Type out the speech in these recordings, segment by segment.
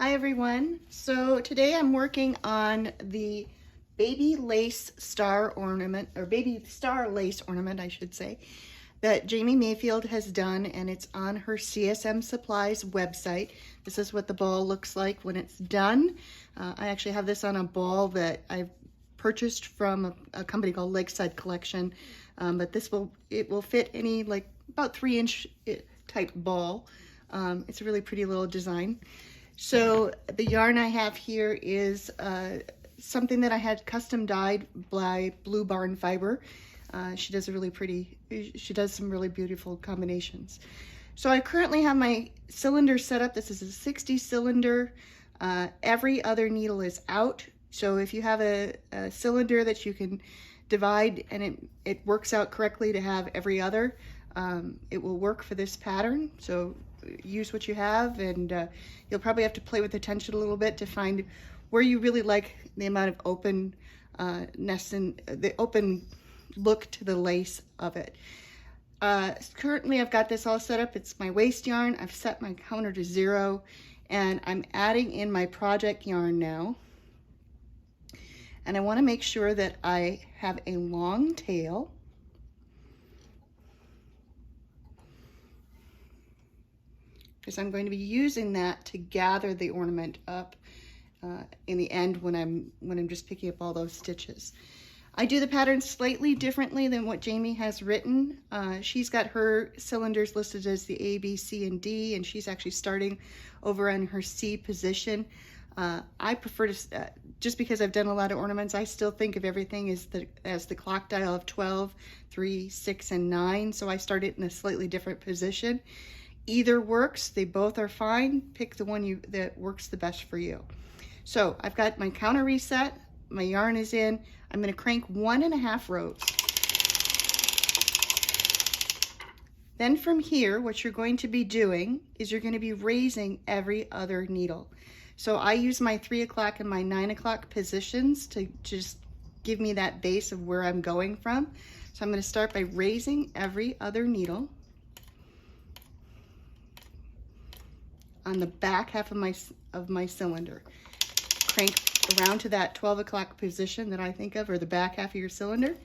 Hi everyone. So today I'm working on the baby lace star ornament, or baby star lace ornament I should say, that Jamie Mayfield has done, and it's on her CSM Supplies website. This is what the ball looks like when it's done. I actually have this on a ball that I've purchased from a company called Lakeside Collection, but it will fit any like about 3-inch type ball. It's a really pretty little design. So the yarn I have here is something that I had custom dyed by Blue Barn Fiber. She does some really beautiful combinations. So I currently have my cylinder set up. This is a 60 cylinder. Every other needle is out. So if you have a cylinder that you can divide and it works out correctly to have every other, it will work for this pattern. So use what you have, and you'll probably have to play with the tension a little bit to find where you really like the amount of open nest and the open look to the lace of it. Currently I've got this all set up. It's my waste yarn. I've set my counter to 0, and I'm adding in my project yarn now. And I want to make sure that I have a long tail. Because I'm going to be using that to gather the ornament up in the end when I'm just picking up all those stitches. I do the pattern slightly differently than what Jamie has written. She's got her cylinders listed as the A, B, C, and D, and she's actually starting over on her C position. I prefer to, just because I've done a lot of ornaments, I still think of everything as the clock dial of 12, 3, 6, and 9, so I start it in a slightly different position. Either works, they both are fine. Pick the one that works the best for you. So I've got my counter reset, my yarn is in. I'm going to crank 1.5 rows. Then from here, what you're going to be doing is you're going to be raising every other needle. So I use my 3 o'clock and my 9 o'clock positions to just give me that base of where I'm going from. So I'm going to start by raising every other needle on the back half of my cylinder. Crank around to that 12 o'clock position that I think of, or the back half of your cylinder.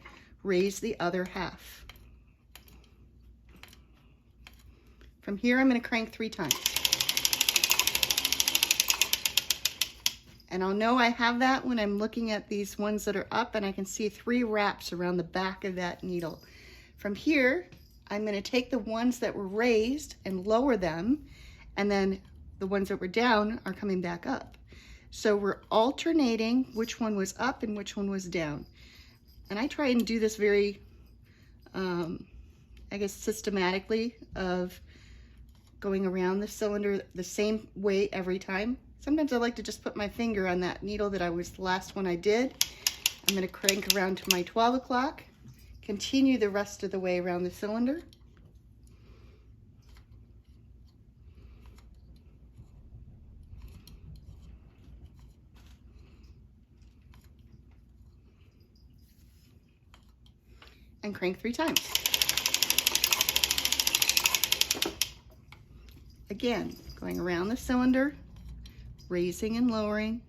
Raise the other half. From here, I'm going to crank 3 times. And I'll know I have that when I'm looking at these ones that are up, and I can see 3 wraps around the back of that needle. From here, I'm going to take the ones that were raised and lower them, and then the ones that were down are coming back up. So we're alternating which one was up and which one was down. And I try and do this very, I guess, systematically, of going around the cylinder the same way every time. Sometimes I like to just put my finger on that needle that the last one I did. I'm going to crank around to my 12 o'clock, continue the rest of the way around the cylinder. And crank 3 times. Again, going around the cylinder, raising and lowering.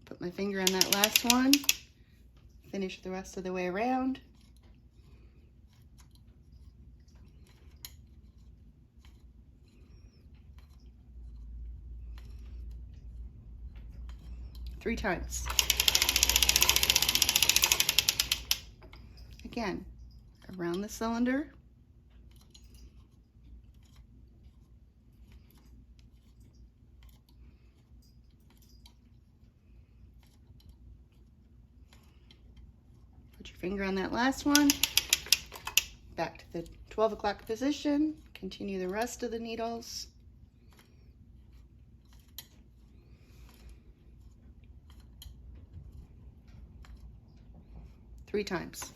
Put my finger on that last one, finish the rest of the way around. Three times. Again, around the cylinder. Put your finger on that last one. Back to the 12 o'clock position. Continue the rest of the needles. Three times.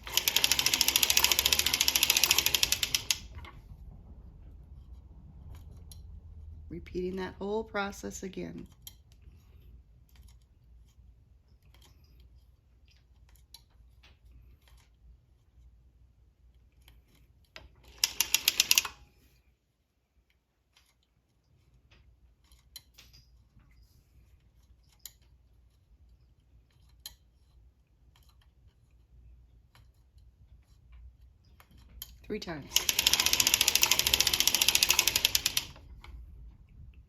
Repeating that whole process again. 3 times.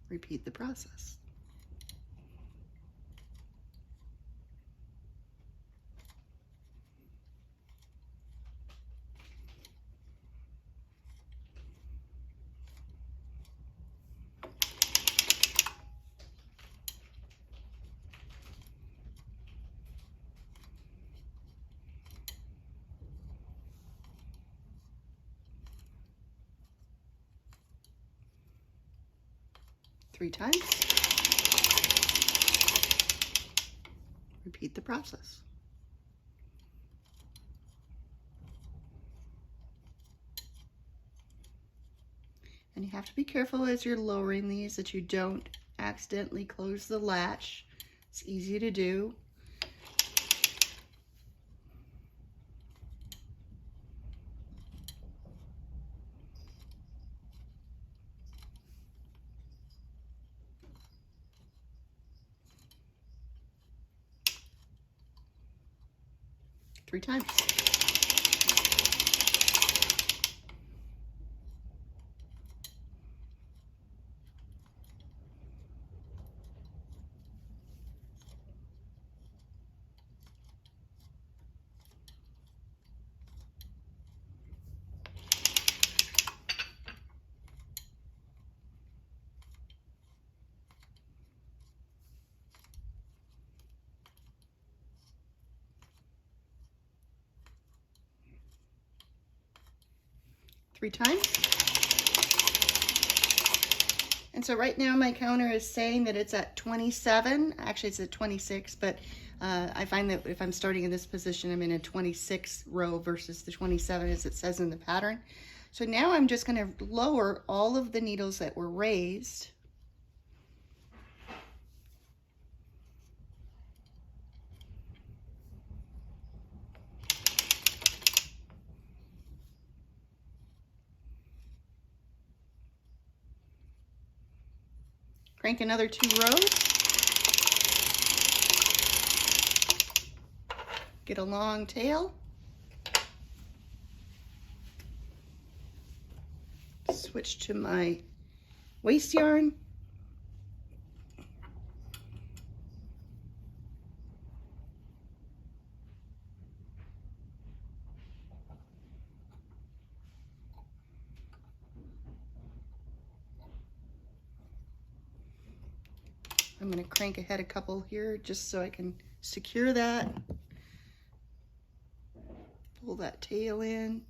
Repeat the process. Three times. Repeat the process. And you have to be careful as you're lowering these that you don't accidentally close the latch. It's easy to do. Three times. Three times. And so right now my counter is saying that it's at 27. Actually, it's at 26, but I find that if I'm starting in this position, I'm in a 26 row versus the 27 as it says in the pattern. So now I'm just going to lower all of the needles that were raised. Crank another 2 rows. Get a long tail. Switch to my waste yarn. I'm going to crank ahead a couple here just so I can secure that. Pull that tail in.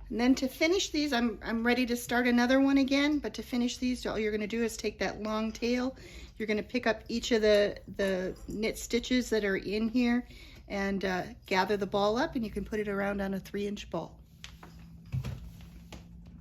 And then to finish these, I'm ready to start another one again, but to finish these, all you're going to do is take that long tail. You're going to pick up each of the knit stitches that are in here and gather the ball up, and you can put it around on a 3-inch ball.